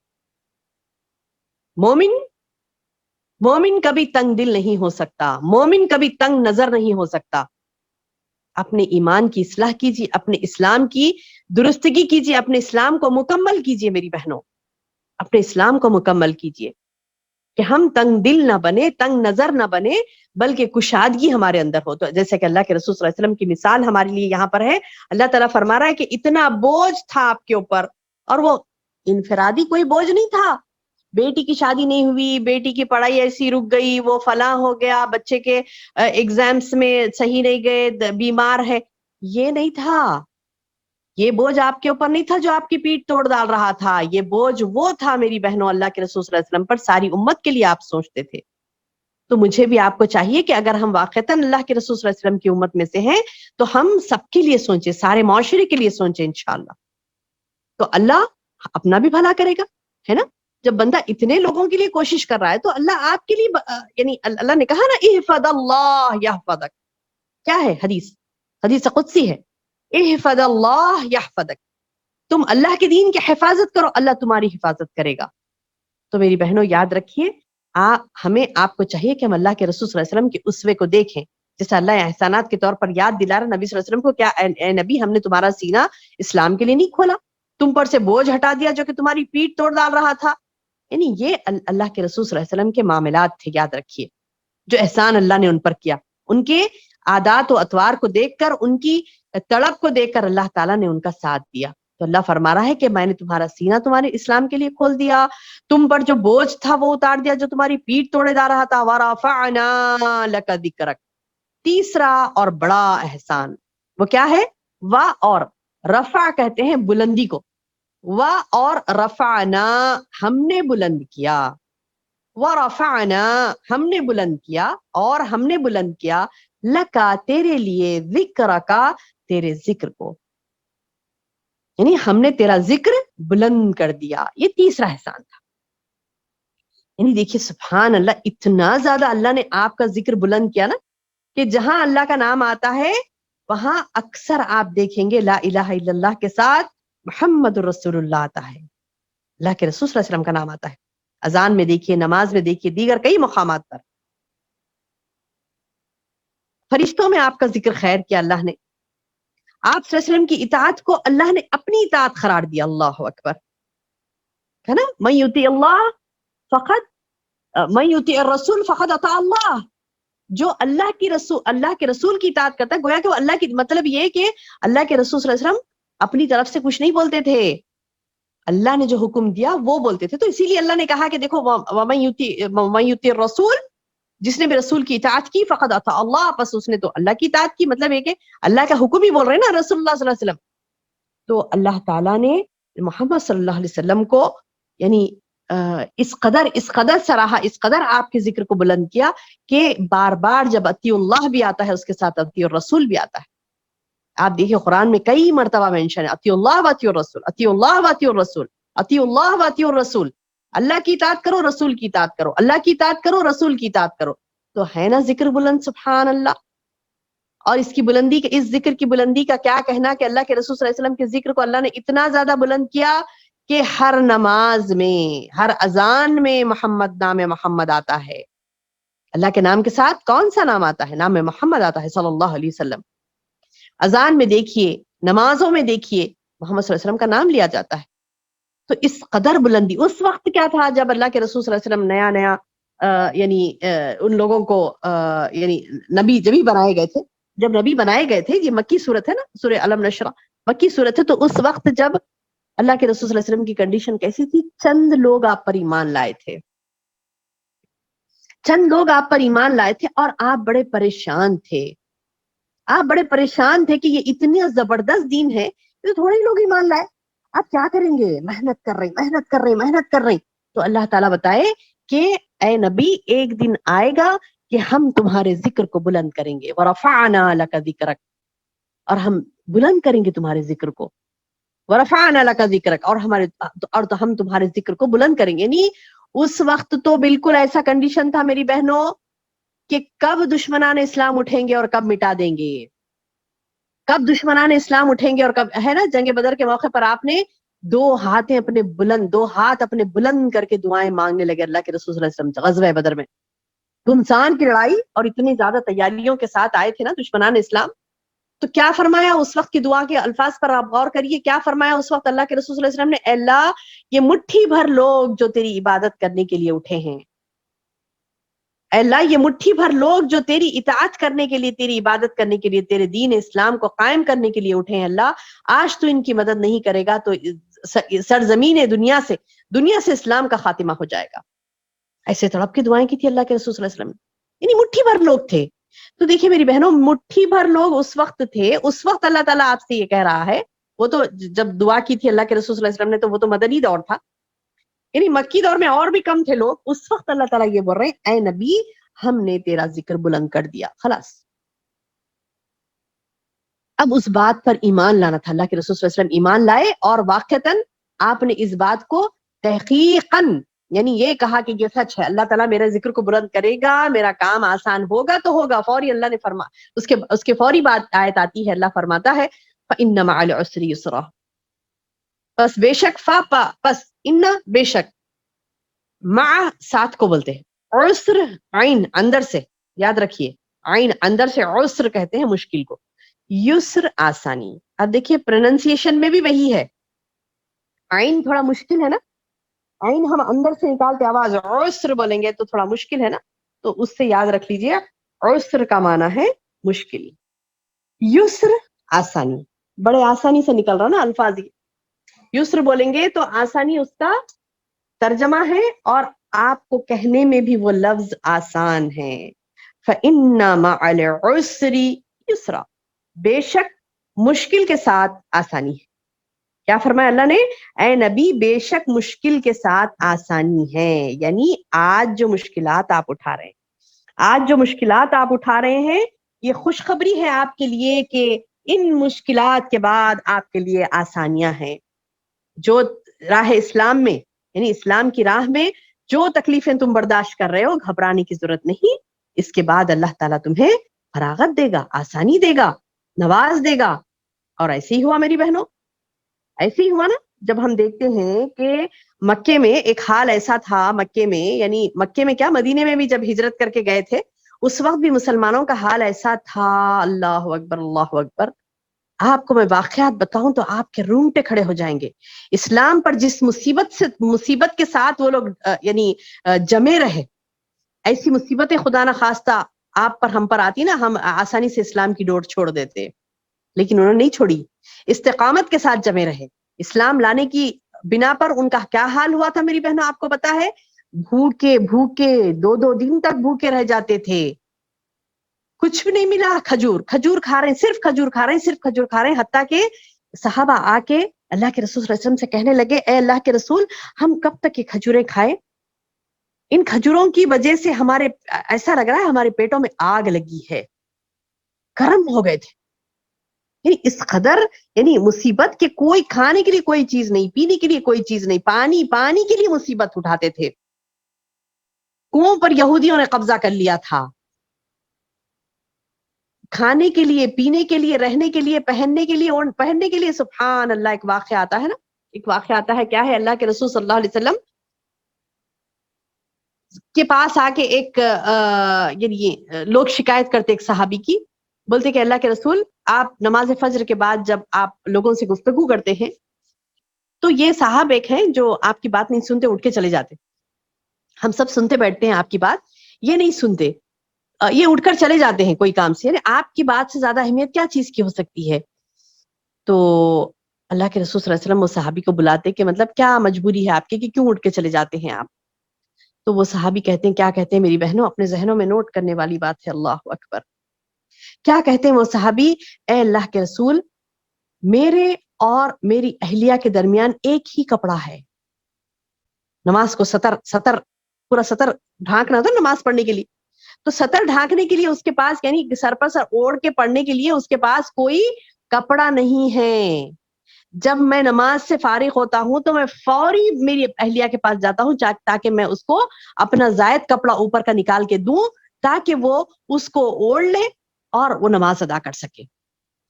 [SPEAKER 1] مومن کبھی تنگ دل نہیں ہو سکتا، مومن کبھی تنگ نظر نہیں ہو سکتا. اپنے ایمان کی اصلاح کیجیے، اپنے اسلام کی درستگی کیجیے، اپنے اسلام کو مکمل کیجیے میری بہنوں، اپنے اسلام کو مکمل کیجیے کہ ہم تنگ دل نہ بنے، تنگ نظر نہ بنے، بلکہ کشادگی ہمارے اندر ہو. تو جیسے کہ اللہ کے رسول صلی اللہ علیہ وسلم کی مثال ہمارے لیے یہاں پر ہے. اللہ تعالیٰ فرما رہا ہے کہ اتنا بوجھ تھا آپ کے اوپر، اور وہ انفرادی کوئی بوجھ نہیں تھا. بیٹی کی شادی نہیں ہوئی، بیٹی کی پڑھائی ایسی رک گئی، وہ فلاں ہو گیا، بچے کے ایگزامس میں صحیح نہیں گئے، بیمار ہے، یہ نہیں تھا. یہ بوجھ آپ کے اوپر نہیں تھا جو آپ کی پیٹ توڑ ڈال رہا تھا. یہ بوجھ وہ تھا میری بہنوں اللہ کے رسول صلی اللہ علیہ وسلم پر، ساری امت کے لیے آپ سوچتے تھے. تو مجھے بھی آپ کو چاہیے کہ اگر ہم واقعتاً اللہ کے رسول صلی اللہ علیہ وسلم کی امت میں سے ہیں تو ہم سب کے لیے سوچیں، سارے معاشرے کے لیے سوچیں انشاءاللہ. تو اللہ اپنا بھی بھلا کرے گا، ہے نا. جب بندہ اتنے لوگوں کے لیے کوشش کر رہا ہے تو اللہ آپ کے لیے یعنی اللہ نے کہا نا احفظ اللہ یحفظک، کیا ہے حدیث قدسی ہے، احفظ اللہ یحفظک. تم اللہ کے دین کی حفاظت کرو، اللہ تمہاری حفاظت کرے گا. تو میری بہنوں یاد رکھیے، ہمیں آپ کو چاہیے کہ ہم اللہ کے رسول صلی اللہ علیہ وسلم کے اسوے کو دیکھیں. جیسے اللہ احسانات کے طور پر یاد دلا رہا نبی صلی اللہ علیہ وسلم کو، کیا اے نبی ہم نے تمہارا سینہ اسلام کے لیے نہیں کھولا، تم پر سے بوجھ ہٹا دیا جو کہ تمہاری پیٹ توڑ ڈال رہا تھا. یعنی یہ اللہ کے رسول صلی اللہ علیہ وسلم کے معاملات تھے. یاد رکھیے جو احسان اللہ نے ان پر کیا، ان کے عادات و اطوار کو دیکھ کر، ان کی تڑپ کو دیکھ کر اللہ تعالیٰ نے ان کا ساتھ دیا. تو اللہ فرما رہا ہے کہ میں نے تمہارا سینہ تمہارے اسلام کے لیے کھول دیا، تم پر جو بوجھ تھا وہ اتار دیا جو تمہاری پیٹ توڑے جا رہا تھا. وَرَفَعْنَا لَكَ ذِكْرَكَ. تیسرا اور بڑا احسان وہ کیا ہے؟ اور رفع کہتے ہیں بلندی کو، اور رفعنا ہم نے بلند کیا، ورفعنا ہم نے بلند کیا، اور ہم نے بلند کیا لکا تیرے لیے، ذکر کا تیرے ذکر کو. یعنی ہم نے تیرا ذکر بلند کر دیا. یہ تیسرا احسان تھا. یعنی دیکھیے سبحان اللہ، اتنا زیادہ اللہ نے آپ کا ذکر بلند کیا نا کہ جہاں اللہ کا نام آتا ہے وہاں اکثر آپ دیکھیں گے لا الہ الا اللہ کے ساتھ محمد رسول اللہ آتا ہے، اللہ کے رسول صلی اللہ علیہ وسلم کا نام آتا ہے. اذان میں دیکھیے، نماز میں دیکھیے، دیگر کئی مقامات پر. فرشتوں میں آپ کا ذکر خیر کیا اللہ نے. آپ صلی اللہ علیہ وسلم کی اطاعت کو اللہ نے اپنی اطاعت قرار دیا. اللہ اکبر، ہے نا. من یطیع اللہ فقط من یطیع الرسول فقد اطاع اللہ. جو اللہ کے رسول کی اطاعت کرتا ہے گویا کہ وہ اللہ کی، مطلب یہ کہ اللہ کے رسول صلی اللہ علیہ وسلم اپنی طرف سے کچھ نہیں بولتے تھے، اللہ نے جو حکم دیا وہ بولتے تھے. تو اسی لیے اللہ نے کہا کہ دیکھو ومن یطیع الرسول، جس نے بھی رسول کی اطاعت کی فقد اطاع اللہ، بس اس نے تو اللہ کی اطاعت کی. مطلب یہ کہ اللہ کا حکم ہی بول رہے ہیں نا رسول اللہ صلی اللہ علیہ وسلم. تو اللہ تعالیٰ نے محمد صلی اللہ علیہ وسلم کو یعنی اس قدر سراہا، اس قدر آپ کے ذکر کو بلند کیا کہ بار بار جب اطیع اللہ بھی آتا ہے اس کے ساتھ اطیع الرسول بھی آتا ہے. آپ دیکھیں قرآن میں کئی مرتبہ مینشن ہے اطیع اللہ و اطیع الرسول، اطیع اللہ و اطیع الرسول، اطیع اللہ و اطیع الرسول. اللہ کی اطاعت کرو، رسول کی اطاعت کرو، اللہ کی اطاعت کرو، رسول کی اطاعت کرو. تو ہے نا ذکر بلند، سبحان اللہ. اور اس کی بلندی، اس ذکر کی بلندی کا کیا کہنا کہ اللہ کے رسول صلی اللہ علیہ وسلم کے ذکر کو اللہ نے اتنا زیادہ بلند کیا کہ ہر نماز میں، ہر اذان میں نام محمد آتا ہے. اللہ کے نام کے ساتھ کون سا نام آتا ہے؟ نام محمد آتا ہے صلی اللہ علیہ وسلم. اذان میں دیکھیے، نمازوں میں دیکھیے محمد صلی اللہ علیہ وسلم کا نام لیا جاتا ہے. تو اس قدر بلندی اس وقت کیا تھا جب اللہ کے رسول صلی اللہ علیہ وسلم نیا یعنی ان لوگوں کو یعنی نبی جب ہی بنائے گئے تھے، جب نبی بنائے گئے تھے. یہ مکی صورت ہے نا، سورہ علم نشرح مکی صورت ہے. تو اس وقت جب اللہ کے رسول صلی اللہ علیہ وسلم کی کنڈیشن کیسی تھی؟ چند لوگ آپ پر ایمان لائے تھے، چند لوگ آپ پر ایمان لائے تھے اور آپ بڑے پریشان تھے. آپ بڑے پریشان تھے کہ یہ اتنا زبردست دین ہے تو تھوڑے ہی لوگ ایمان لائے، آپ کیا کریں گے؟ محنت کر رہے. تو اللہ تعالیٰ بتائے کہ اے نبی ایک دن آئے گا کہ ہم تمہارے ذکر کو بلند کریں گے. وَرَفَعْنَا لَكَ ذِكْرَكَ، اور ہم بلند کریں گے تمہارے ذکر کو. وَرَفَعْنَا لَكَ ذِكْرَكَ، اور تو ہم تمہارے ذکر کو بلند کریں گے. یعنی اس وقت تو بالکل ایسا کنڈیشن تھا میری بہنوں کہ کب دشمنان اسلام اٹھیں گے اور کب مٹا دیں گے، کب دشمنان اسلام اٹھیں گے اور کب. ہے نا جنگ بدر کے موقع پر آپ نے دو ہاتھ اپنے بلند کر کے دعائیں مانگنے لگے اللہ کے رسول صلی اللہ علیہ وسلم. غزوہ بدر میں گھمسان کی لڑائی اور اتنی زیادہ تیاریوں کے ساتھ آئے تھے نا دشمنان اسلام. تو کیا فرمایا اس وقت کی دعا کے الفاظ پر آپ غور کریے. کیا فرمایا اس وقت اللہ کے رسول صلی اللہ علیہ وسلم نے؟ اے اللہ یہ مٹھی بھر لوگ جو تیری عبادت کرنے کے لیے اٹھے ہیں، اے اللہ یہ مٹھی بھر لوگ جو تیری اطاعت کرنے کے لیے، تیری عبادت کرنے کے لیے، تیرے دین اسلام کو قائم کرنے کے لیے اٹھے ہیں، اللہ آج تو ان کی مدد نہیں کرے گا تو سرزمین دنیا سے اسلام کا خاتمہ ہو جائے گا. ایسے تڑپ کی دعائیں کی تھی اللہ کے رسول صلی اللہ علیہ وسلم نے. یعنی مٹھی بھر لوگ تھے. تو دیکھیے میری بہنوں مٹھی بھر لوگ اس وقت تھے. اس وقت اللہ تعالیٰ آپ سے یہ کہہ رہا ہے، وہ تو جب دعا کی تھی اللہ کے رسول صلی اللہ علیہ وسلم نے تو وہ تو مدنی دور تھا، یعنی مکی دور میں اور بھی کم تھے لوگ. اس وقت اللہ تعالیٰ یہ بول رہے ہیں اے نبی ہم نے تیرا ذکر بلند کر دیا. خلاص اب اس بات پر ایمان لانا تھا. اللہ کے رسول صلی اللہ علیہ وسلم ایمان لائے اور واقعتاً آپ نے اس بات کو تحقیقاً یعنی یہ کہا کہ یہ سچ ہے، اللہ تعالیٰ میرے ذکر کو بلند کرے گا، میرا کام آسان ہوگا تو ہوگا. فوری اللہ نے اس کے فوری بات آیت آتی ہے، اللہ فرماتا ہے فَإِنَّ مَعَ الْعُسْرِ يُسْرًا، بس بے شک پس ان بے شک، مع ساتھ کو بولتے ہیں، عسر عین اندر سے، یاد رکھیے عین اندر سے عسر کہتے ہیں مشکل کو، یسر آسانی. اب دیکھیے پروننسیشن میں بھی وہی ہے، عین تھوڑا مشکل ہے نا، عین ہم اندر سے نکالتے آواز عسر بولیں گے تو تھوڑا مشکل ہے نا، تو اس سے یاد رکھ لیجیے عسر کا معنی ہے مشکل، یسر آسانی. بڑے آسانی سے نکل رہا نا الفاظ. یسر بولیں گے تو آسانی اس کا ترجمہ ہے اور آپ کو کہنے میں بھی وہ لفظ آسان ہے. فَإِنَّ مَعَ الْعُسْرِ يُسْرًا، بے شک مشکل کے ساتھ آسانی ہے. کیا فرمایا اللہ نے؟ اے نبی بے شک مشکل کے ساتھ آسانی ہے. یعنی آج جو مشکلات آپ اٹھا رہے ہیں، یہ خوشخبری ہے آپ کے لیے کہ ان مشکلات کے بعد آپ کے لیے آسانیاں ہیں. جو راہ اسلام میں یعنی اسلام کی راہ میں جو تکلیفیں تم برداشت کر رہے ہو گھبرانے کی ضرورت نہیں. اس کے بعد اللہ تعالیٰ تمہیں فراغت دے گا, آسانی دے گا, نواز دے گا. اور ایسے ہی ہوا میری بہنوں, ایسے ہی ہوا نا. جب ہم دیکھتے ہیں کہ مکے میں ایک حال ایسا تھا, مکے میں یعنی مکے میں کیا مدینے میں بھی جب ہجرت کر کے گئے تھے اس وقت بھی مسلمانوں کا حال ایسا تھا. اللہ اکبر اللہ اکبر. آپ کو میں واقعات بتاؤں تو آپ کے رونگٹے کھڑے ہو جائیں گے. اسلام پر جس مصیبت کے ساتھ وہ لوگ یعنی جمے رہے, ایسی مصیبتیں خدا نہ خواستہ آپ پر ہم پر آتی نا, ہم آسانی سے اسلام کی ڈور چھوڑ دیتے, لیکن انہوں نے نہیں چھوڑی, استقامت کے ساتھ جمے رہے. اسلام لانے کی بنا پر ان کا کیا حال ہوا تھا میری بہنوں آپ کو پتا ہے. بھوکے بھوکے 2 دن تک بھوکے رہ جاتے تھے, کچھ بھی نہیں ملا. کھجور کھا رہے ہیں, صرف کھجور کھا رہے ہیں, صرف کھجور کھا رہے ہیں. حتیٰ کہ صحابہ آ کے اللہ کے رسول صلی اللہ علیہ وسلم سے کہنے لگے, اے اللہ کے رسول ہم کب تک یہ کھجوریں کھائیں, ان کھجوروں کی وجہ سے ہمارے ایسا لگ رہا ہے ہمارے پیٹوں میں آگ لگی ہے, گرم ہو گئے تھے. یعنی اس قدر یعنی مصیبت کے کوئی کھانے کے لیے کوئی چیز نہیں, پینے کے لیے کوئی چیز نہیں, پانی کے لیے مصیبت اٹھاتے تھے. کنووں پر یہودیوں نے قبضہ کر لیا تھا. کھانے کے لیے, پینے کے لیے, رہنے کے لیے, پہننے کے لیے سبحان اللہ. ایک واقعہ آتا ہے نا, ایک واقعہ آتا ہے, کیا ہے, اللہ کے رسول صلی اللہ علیہ وسلم کے پاس آ کے ایک یعنی لوگ شکایت کرتے ایک صحابی کی, بولتے کہ اللہ کے رسول آپ نماز فجر کے بعد جب آپ لوگوں سے گفتگو کرتے ہیں تو یہ صاحب ایک ہیں جو آپ کی بات نہیں سنتے, اٹھ کے چلے جاتے. ہم سب سنتے بیٹھتے ہیں آپ کی بات, یہ نہیں سنتے, یہ اٹھ کر چلے جاتے ہیں کوئی کام سے. یعنی آپ کی بات سے زیادہ اہمیت کیا چیز کی ہو سکتی ہے. تو اللہ کے رسول صلی اللہ علیہ وسلم وہ صحابی کو بلاتے کہ مطلب کیا مجبوری ہے آپ کی کہ کیوں اٹھ کے چلے جاتے ہیں آپ. تو وہ صحابی کہتے ہیں, کیا کہتے ہیں میری بہنوں, اپنے ذہنوں میں نوٹ کرنے والی بات ہے, اللہ اکبر. کیا کہتے ہیں وہ صحابی, اے اللہ کے رسول میرے اور میری اہلیہ کے درمیان ایک ہی کپڑا ہے. نماز کو سطر پورا سطر ڈھانکنا تھا نماز پڑھنے کے لیے, تو سطر ڈھانکنے کے لیے اس کے پاس یعنی سر پر سر اوڑھ کے پڑھنے کے لیے اس کے پاس کوئی کپڑا نہیں ہے. جب میں نماز سے فارغ ہوتا ہوں تو میں فوری میری اہلیہ کے پاس جاتا ہوں تاکہ میں اس کو اپنا زائد کپڑا اوپر کا نکال کے دوں تاکہ وہ اس کو اوڑھ لے اور وہ نماز ادا کر سکے.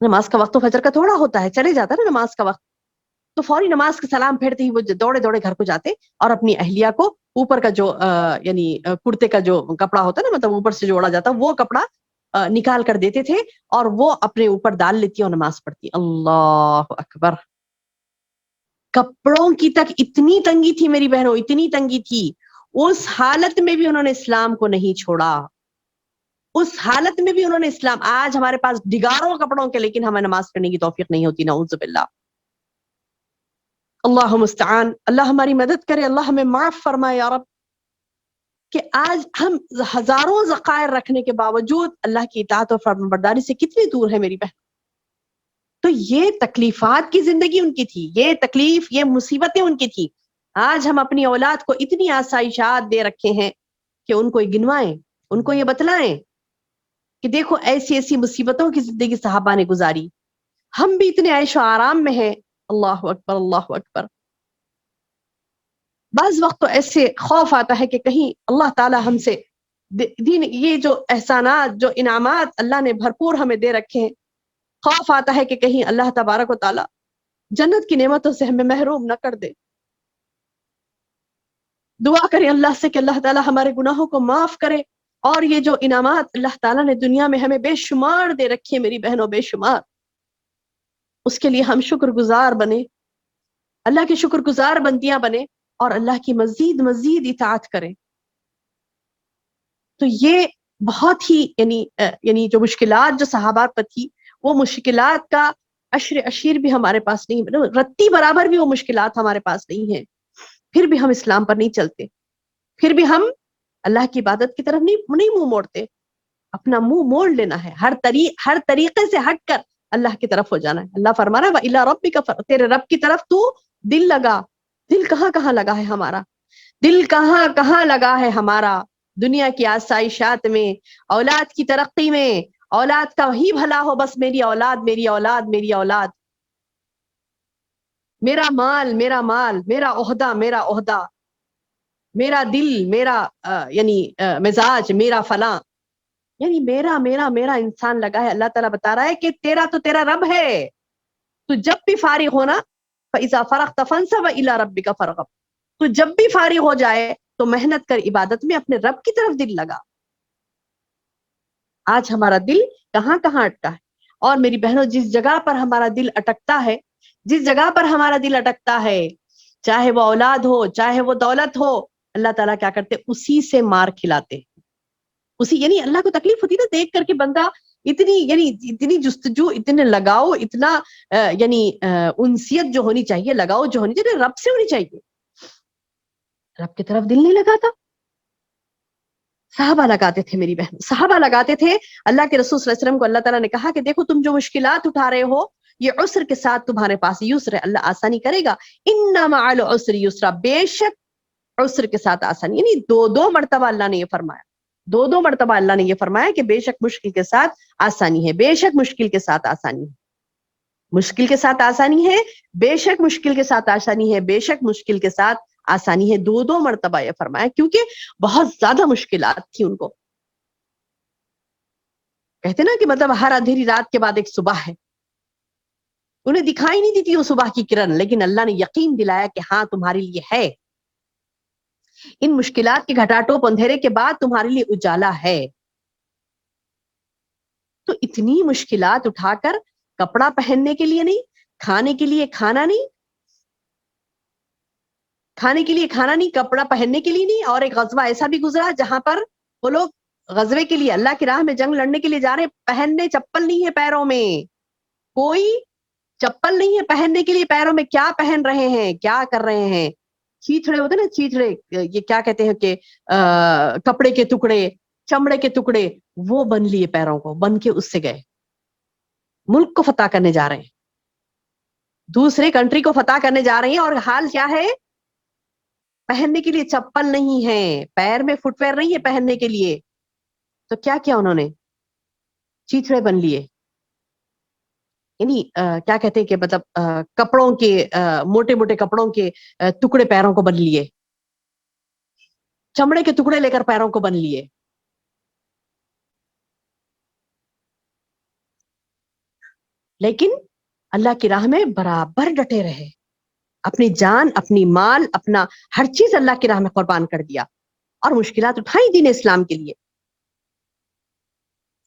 [SPEAKER 1] نماز کا وقت تو فجر کا تھوڑا ہوتا ہے, چلے جاتا ہے نا نماز کا وقت. تو فوری نماز کا سلام پھیرتے ہی وہ دوڑے گھر کو جاتے اور اپنی اہلیہ کو اوپر کا جو یعنی کرتے کا جو کپڑا ہوتا ہے نا, مطلب اوپر سے جوڑا جاتا, وہ کپڑا نکال کر دیتے تھے اور وہ اپنے اوپر ڈال لیتی اور نماز پڑھتی. اللہ اکبر. کپڑوں کی تک اتنی تنگی تھی میری بہنوں, اتنی تنگی تھی. اس حالت میں بھی انہوں نے اسلام کو نہیں چھوڑا, اس حالت میں بھی انہوں نے اسلام. آج ہمارے پاس ڈگاروں کپڑوں کے, لیکن ہمیں نماز پڑھنے کی توفیق نہیں ہوتی, نعوذ باللہ. اللہ مستعان, اللہ ہماری مدد کرے, اللہ ہمیں معاف فرمائے یا رب. کہ آج ہم ہزاروں ذخائر رکھنے کے باوجود اللہ کی اطاعت اور فرمانبرداری سے کتنی دور ہے میری بہن. تو یہ تکلیفات کی زندگی ان کی تھی, یہ تکلیف, یہ مصیبتیں ان کی تھی. آج ہم اپنی اولاد کو اتنی آسائشات دے رکھے ہیں کہ ان کو یہ گنوائیں, ان کو یہ بتلائیں کہ دیکھو ایسی ایسی مصیبتوں کی زندگی صحابہ نے گزاری, ہم بھی اتنے عیش و آرام میں ہیں. اللہ اکبر اللہ اکبر. بعض وقت تو ایسے خوف آتا ہے کہ کہیں اللہ تعالی ہم سے دین, یہ جو احسانات, جو انعامات اللہ نے بھرپور ہمیں دے رکھے ہیں, خوف آتا ہے کہ کہیں اللہ تبارک و تعالی جنت کی نعمتوں سے ہمیں محروم نہ کر دے. دعا کریں اللہ سے کہ اللہ تعالی ہمارے گناہوں کو معاف کرے, اور یہ جو انعامات اللہ تعالیٰ نے دنیا میں ہمیں بے شمار دے رکھے میری بہنوں, بے شمار, اس کے لیے ہم شکر گزار بنے, اللہ کے شکر گزار بندیاں بنے اور اللہ کی مزید اطاعت کریں. تو یہ بہت ہی یعنی جو مشکلات جو صحابات پر تھی, وہ مشکلات کا عشیر بھی ہمارے پاس نہیں, رتی برابر بھی وہ مشکلات ہمارے پاس نہیں ہیں. پھر بھی ہم اسلام پر نہیں چلتے, پھر بھی ہم اللہ کی عبادت کی طرف نہیں منہ موڑتے. اپنا منہ موڑ لینا ہے, ہر طریقے سے ہٹ کر اللہ کی طرف ہو جانا ہے. اللہ فرما رہا ہے وَإِلَىٰ رَبِّكَ, تیرے رب کی طرف تو دل لگا. دل کہاں لگا ہے ہمارا, دل کہاں لگا ہے ہمارا. دنیا کی آسائشات میں, اولاد کی ترقی میں, اولاد کا وہی بھلا ہو، بس میری اولاد میری اولاد میری اولاد، میرا مال میرا مال، میرا عہدہ میرا عہدہ، میرا دل میرا یعنی مزاج میرا فلاں، یعنی میرا میرا میرا انسان لگا ہے۔ اللہ تعالیٰ بتا رہا ہے کہ تیرا تو تیرا رب ہے، تو جب بھی فارغ ہونا فَإِذَا فَرَغْتَ فَانْصَبْ إِلَىٰ رَبِّكَ فَارْغَب، تو جب بھی فارغ ہو جائے تو محنت کر عبادت میں، اپنے رب کی طرف دل لگا۔ آج ہمارا دل کہاں کہاں اٹکا ہے، اور میری بہنوں جس جگہ پر ہمارا دل اٹکتا ہے، جس جگہ پر ہمارا دل اٹکتا ہے، چاہے وہ اولاد ہو چاہے وہ دولت ہو، اللہ تعالیٰ کیا کرتے، اسی سے مار کھلاتے، اسی یعنی اللہ کو تکلیف ہوتی نا دیکھ کر کے بندہ اتنی جستجو، اتنے لگاؤ، اتنا یعنی انسیت جو ہونی چاہیے، لگاؤ جو ہونی چاہیے رب سے ہونی چاہیے، رب کی طرف دل نہیں لگاتا۔ صحابہ لگاتے تھے میری بہن، صحابہ لگاتے تھے۔ اللہ کے رسول صلی اللہ علیہ وسلم کو اللہ تعالیٰ نے کہا کہ دیکھو تم جو مشکلات اٹھا رہے ہو یہ عسر کے ساتھ تمہارے پاس یسر ہے، اللہ آسانی کرے گا، ان مع العسر یسرا، بے شک عسر کے ساتھ آسانی، یعنی دو مرتبہ اللہ نے یہ فرمایا، دو مرتبہ اللہ نے یہ فرمایا کہ بے شک مشکل کے ساتھ آسانی ہے، بے شک مشکل کے ساتھ آسانی ہے، مشکل کے ساتھ آسانی ہے، بے شک مشکل کے ساتھ آسانی ہے، بے شک مشکل کے ساتھ آسانی ہے، دو مرتبہ یہ فرمایا، کیونکہ بہت زیادہ مشکلات تھی ان کو۔ کہتے نا کہ مطلب ہر اندھیری رات کے بعد ایک صبح ہے، انہیں دکھائی نہیں دیتی وہ صبح کی کرن، لیکن اللہ نے یقین دلایا کہ ہاں تمہارے لیے ہے، ان مشکلات کے گھٹاٹوپ اندھیرے کے بعد تمہارے لیے اجالا ہے۔ تو اتنی مشکلات اٹھا کر کپڑا پہننے کے لیے نہیں، کھانے کے لیے کھانا نہیں، کھانے کے لیے کھانا نہیں، کپڑا پہننے کے لیے نہیں، اور ایک غزوہ ایسا بھی گزرا جہاں پر وہ لوگ غزوے کے لیے اللہ کی راہ میں جنگ لڑنے کے لیے جا رہے ہیں، پہننے چپل نہیں ہے پیروں میں، کوئی چپل نہیں ہے پہننے کے لیے پیروں میں، کیا پہن رہے ہیں، کیا کر رہے ہیں، چیتھڑے ہوتے نا، چیتھڑے، یہ کیا کہتے ہیں کہ کپڑے کے ٹکڑے، چمڑے کے ٹکڑے، وہ بن لیے پیروں کو، بن کے اس سے گئے، ملک کو فتح کرنے جا رہے ہیں، دوسرے کنٹری کو فتح کرنے جا رہے ہیں، اور حال کیا ہے، پہننے کے لیے چپل نہیں ہے، پیر میں فٹ ویئر نہیں ہے پہننے کے لیے، تو کیا کیا انہوں نے، چیتھڑے بن لیے، یعنی کیا کہتے ہیں کہ مطلب کپڑوں کے موٹے موٹے کپڑوں کے ٹکڑے پیروں کو بن لیے، چمڑے کے ٹکڑے لے کر پیروں کو بن لیے۔ لیکن اللہ کی راہ میں برابر ڈٹے رہے، اپنی جان، اپنی مال، اپنا ہر چیز اللہ کی راہ میں قربان کر دیا، اور مشکلات اٹھائی دین اسلام کے لیے۔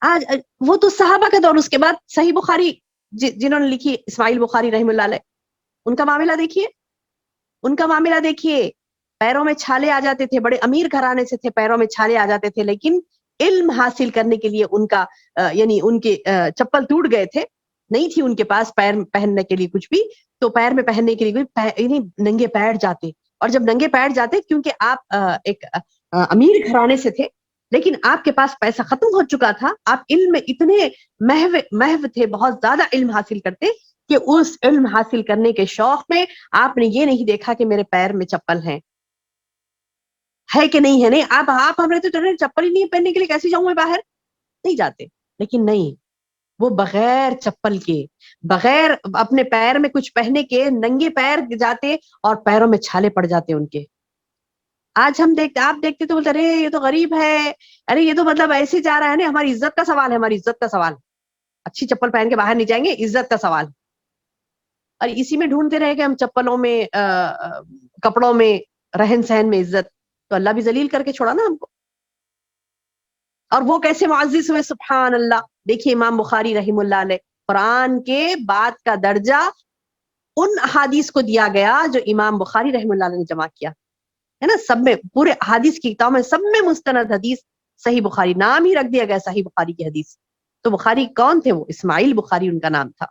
[SPEAKER 1] آج وہ تو صحابہ کا دور، اس کے بعد صحیح بخاری جنہوں نے لکھی، اسماعیل بخاری رحم اللہ علیہ، ان کا معاملہ دیکھیے، ان کا معاملہ دیکھیے، پیروں میں چھالے آ جاتے تھے، بڑے امیر گھرانے سے تھے، پیروں میں چھالے آ جاتے تھے، لیکن علم حاصل کرنے کے لیے ان کا یعنی ان کے چپل ٹوٹ گئے تھے، نہیں تھی ان کے پاس پیر پہننے کے لیے کچھ بھی، تو پیر میں پہننے کے لیے یعنی ننگے پیر جاتے، اور جب ننگے پیر جاتے، کیونکہ آپ ایک امیر گھرانے سے تھے، لیکن آپ کے پاس پیسہ ختم ہو چکا تھا، آپ علم میں اتنے محو تھے، بہت زیادہ علم حاصل کرتے، کہ اس علم حاصل کرنے کے شوق میں آپ نے یہ نہیں دیکھا کہ میرے پیر میں چپل ہے کہ نہیں ہے، نہیں، آپ ہم رہتے چپل ہی نہیں پہننے کے لیے کیسے جاؤں میں باہر، نہیں جاتے، لیکن نہیں، وہ بغیر چپل کے، بغیر اپنے پیر میں کچھ پہنے کے ننگے پیر جاتے، اور پیروں میں چھالے پڑ جاتے ان کے۔ آج ہم دیکھتے، آپ دیکھتے تو بولتے ارے یہ تو غریب ہے، ارے یہ تو مطلب ایسے جا رہا ہے نا، ہماری عزت کا سوال ہے، ہماری عزت کا سوال، اچھی چپل پہن کے باہر نہیں جائیں گے، عزت کا سوال، اور اسی میں ڈھونڈتے رہے کہ ہم چپلوں میں کپڑوں میں رہن سہن میں عزت، تو اللہ بھی ذلیل کر کے چھوڑا نا ہم کو، اور وہ کیسے معزز ہوئے، سبحان اللہ۔ دیکھیے امام بخاری رحم اللہ علیہ، قرآن کے بعد کا درجہ ان احادیث کو دیا گیا جو امام بخاری رحم اللہ علیہ نے جمع کیا ہے نا، سب میں، پورے حدیث کی کتاب میں سب میں مستند حدیث صحیح بخاری، نام ہی رکھ دیا گیا صحیح بخاری کی حدیث۔ تو بخاری کون تھے؟ وہ اسماعیل بخاری ان کا نام تھا۔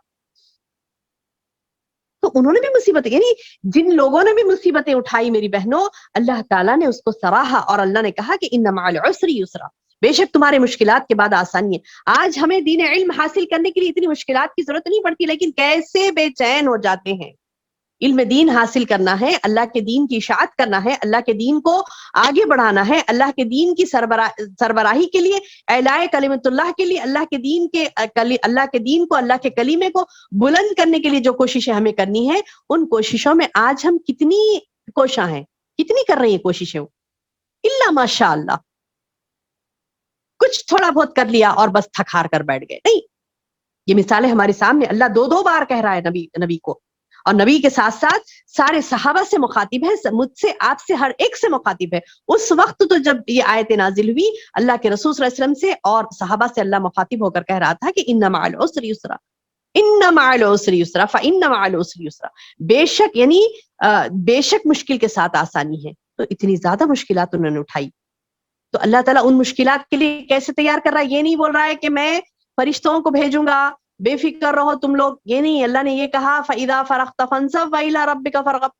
[SPEAKER 1] تو انہوں نے بھی مصیبتیں، یعنی جن لوگوں نے بھی مصیبتیں اٹھائی میری بہنوں، اللہ تعالیٰ نے اس کو سراہا، اور اللہ نے کہا کہ ان مع العسر یسرا، بے شک تمہارے مشکلات کے بعد آسانی ہے۔ آج ہمیں دین علم حاصل کرنے کے لیے اتنی مشکلات کی ضرورت نہیں پڑتی، لیکن کیسے بے چین ہو جاتے ہیں، علم دین حاصل کرنا ہے، اللہ کے دین کی اشاعت کرنا ہے، اللہ کے دین کو آگے بڑھانا ہے، اللہ کے دین کی سربراہی کے لیے، اعلاء کلمت اللہ کے لیے، اللہ کے دین کو، اللہ کے کلیمے کو بلند کرنے کے لیے جو کوششیں ہمیں کرنی ہے، ان کوششوں میں آج ہم کتنی کوشاں ہیں، کتنی کر رہی ہیں کوششیں؟ الا ماشاء اللہ، کچھ تھوڑا بہت کر لیا اور بس تھک ہار کر بیٹھ گئے، نہیں. یہ مثالیں ہمارے سامنے، اللہ دو بار کہہ رہا ہے نبی کو، اور نبی کے ساتھ ساتھ سارے صحابہ سے مخاطب ہے، مجھ سے، آپ سے، ہر ایک سے مخاطب ہے. اس وقت تو جب یہ آیت نازل ہوئی، اللہ کے رسول صلی اللہ علیہ وسلم سے اور صحابہ سے اللہ مخاطب ہو کر کہہ رہا تھا کہ ان مع العسر یسرا، ان مع العسر یسرا، فان مع العسر یسرا، بے شک، یعنی بے شک مشکل کے ساتھ آسانی ہے. تو اتنی زیادہ مشکلات انہوں نے اٹھائی. تو اللہ تعالیٰ ان مشکلات کے لیے کیسے تیار کر رہا ہے؟ یہ نہیں بول رہا ہے کہ میں فرشتوں کو بھیجوں گا، بے فکر رہو تم لوگ، یہ نہیں. اللہ نے یہ کہا فَإِذَا فَرَغْتَ فَانْصَبْ وَإِلَىٰ رَبِّكَ فَارْغَب.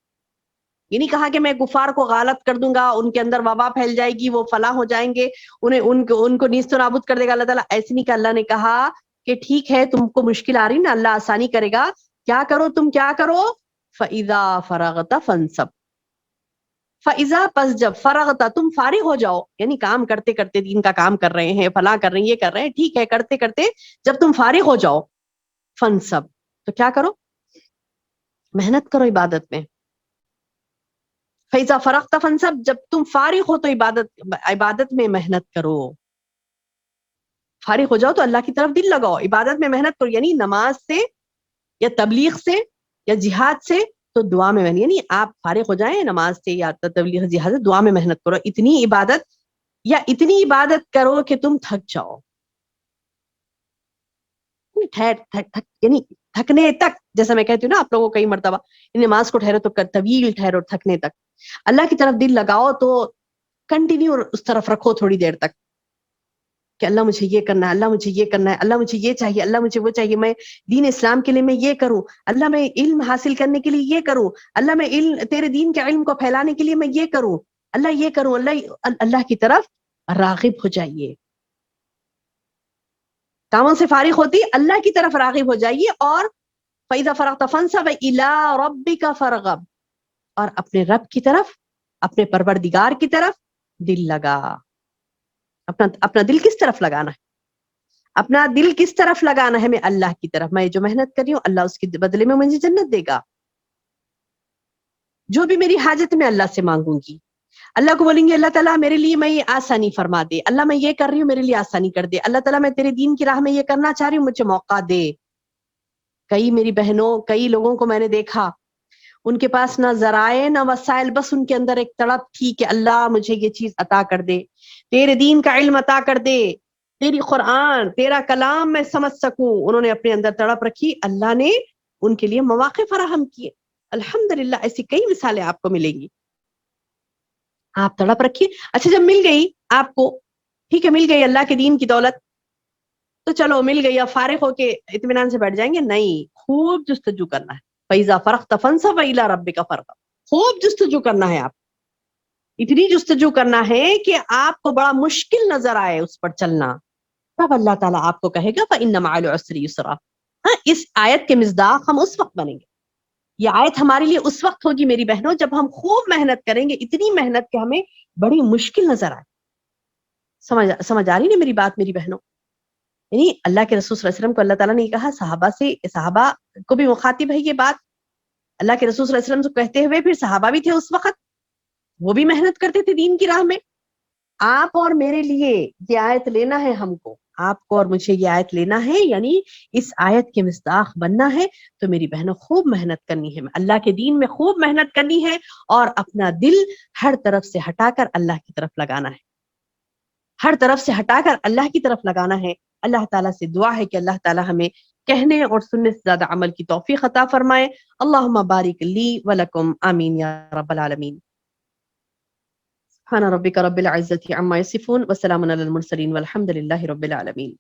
[SPEAKER 1] یہ نہیں کہا کہ میں کفار کو غالب کر دوں گا، ان کے اندر وبا پھیل جائے گی، وہ فلاں ہو جائیں گے، ان کو نیست و نابود کر دے گا اللہ تعالیٰ. ایسے نہیں کہ اللہ نے کہا کہ ٹھیک ہے تم کو مشکل آ رہی نا، اللہ آسانی کرے گا. کیا کرو تم، کیا کرو؟ فَإِذَا فَرَغْتَ فَانْصَبْ، فَإِذَا، پس جب، فرغت، تم فارغ ہو جاؤ، یعنی کام کرتے کرتے دین کا کام کر رہے ہیں، فلاں کر رہے ہیں، یہ کر رہے ہیں، ٹھیک ہے، کرتے کرتے جب تم فارغ ہو جاؤ، فنصب، تو کیا کرو؟ محنت کرو عبادت میں. فَإِذَا فَرَغْتَ فَانْصَبْ، جب تم فارغ ہو تو عبادت میں محنت کرو. فارغ ہو جاؤ تو اللہ کی طرف دل لگاؤ، عبادت میں محنت کرو. یعنی نماز سے یا تبلیغ سے یا جہاد سے تو دعا میں محنت، یعنی آپ فارغ ہو جائیں نماز سے یا تبلیغ جہاد سے، دعا میں محنت کرو. اتنی عبادت کرو کہ تم تھک جاؤ، یعنی تھکنے تک. جیسا میں کہتی ہوں نا آپ لوگوں کو کئی مرتبہ، نماز کو ٹھہرو تو طویل ٹھہرو، تھکنے تک. اللہ کی طرف دل لگاؤ تو کنٹینیو اس طرف رکھو تھوڑی دیر تک، کہ اللہ مجھے یہ کرنا ہے، اللہ مجھے یہ کرنا ہے، اللہ مجھے یہ چاہیے، اللہ مجھے وہ چاہیے، میں دین اسلام کے لیے میں یہ کروں، اللہ میں علم حاصل کرنے کے لیے یہ کروں، اللہ میں تیرے دین کے علم کو پھیلانے کے لیے میں یہ کروں، اللہ یہ کروں. اللہ کی طرف راغب ہو جائیے. کاموں سے فارغ ہوتی اللہ کی طرف راغب ہو جائیے. اور فَإِذَا فَرَغْتَ فَانْصَبْ وَإِلَىٰ رَبِّكَ فَارْغَب، اور اپنے رب کی طرف، اپنے پروردگار کی طرف دل لگا. اپنا دل کس طرف لگانا ہے؟ اپنا دل کس طرف لگانا ہے؟ میں اللہ کی طرف. میں جو محنت کر رہی ہوں اللہ اس کے بدلے میں مجھے جنت دے گا. جو بھی میری حاجت میں اللہ سے مانگوں گی، اللہ کو بولیں گے اللہ تعالیٰ میرے لیے میں یہ آسانی فرما دے، اللہ میں یہ کر رہی ہوں میرے لیے آسانی کر دے، اللہ تعالیٰ میں تیرے دین کی راہ میں یہ کرنا چاہ رہی ہوں مجھے موقع دے. کئی میری بہنوں، کئی لوگوں کو میں نے دیکھا، ان کے پاس نہ ذرائع نہ وسائل، بس ان کے اندر ایک تڑپ تھی کہ اللہ مجھے یہ چیز عطا کر دے، تیرے دین کا علم عطا کر دے، تیری قرآن، تیرا کلام میں سمجھ سکوں. انہوں نے اپنے اندر تڑپ رکھی، اللہ نے ان کے لیے مواقع فراہم کیے. الحمدللہ ایسی کئی مثالیں آپ کو ملیں گی. آپ تڑپ رکھیے. اچھا جب مل گئی آپ کو، ٹھیک ہے مل گئی اللہ کے دین کی دولت، تو چلو مل گئی، اب فارغ ہو کے اطمینان سے بیٹھ جائیں گے؟ نہیں، خوب جستجو کرنا ہے. فَإِذَا فَرَغْتَ فَانْصَبْ وَإِلَىٰ رَبِّكَ فَارْغَب. خوب جستجو کرنا ہے. آپ اتنی جستجو کرنا ہے کہ آپ کو بڑا مشکل نظر آئے اس پر چلنا، تب اللہ تعالیٰ آپ کو کہے گا فَإِنَّ مَعَ الْعُسْرِ يُسْرًا. ہاں، اس آیت کے مصداق ہم اس وقت بنیں گے. یہ آیت ہمارے لیے اس وقت ہوگی میری بہنوں جب ہم خوب محنت کریں گے، اتنی محنت کہ ہمیں بڑی مشکل نظر آئے. سمجھ آ رہی نا میری بات میری بہنوں؟ یعنی اللہ کے رسول صلی اللہ علیہ وسلم کو اللہ تعالیٰ نے کہا، صحابہ کو بھی مخاطب ہے یہ بات. اللہ کے رسول صلی اللہ علیہ وسلم کو کہتے ہوئے پھر صحابہ بھی تھے اس وقت، وہ بھی محنت کرتے تھے دین کی راہ میں. آپ اور میرے لیے یہ آیت لینا ہے، ہم کو، آپ کو اور مجھے یہ آیت لینا ہے، یعنی اس آیت کے مصداق بننا ہے. تو میری بہنوں خوب محنت کرنی ہے، اللہ کے دین میں خوب محنت کرنی ہے، اور اپنا دل ہر طرف سے ہٹا کر اللہ کی طرف لگانا ہے، ہر طرف سے ہٹا کر اللہ کی طرف لگانا ہے. اللہ تعالیٰ سے دعا ہے کہ اللہ تعالیٰ ہمیں کہنے اور سننے سے زیادہ عمل کی توفیق عطا فرمائے. اللہم بارک لی ولکم، آمین یا رب العالمین. سبحان ربک رب العزة عما یصفون وسلام علی المرسلین والحمد للہ رب العالمین.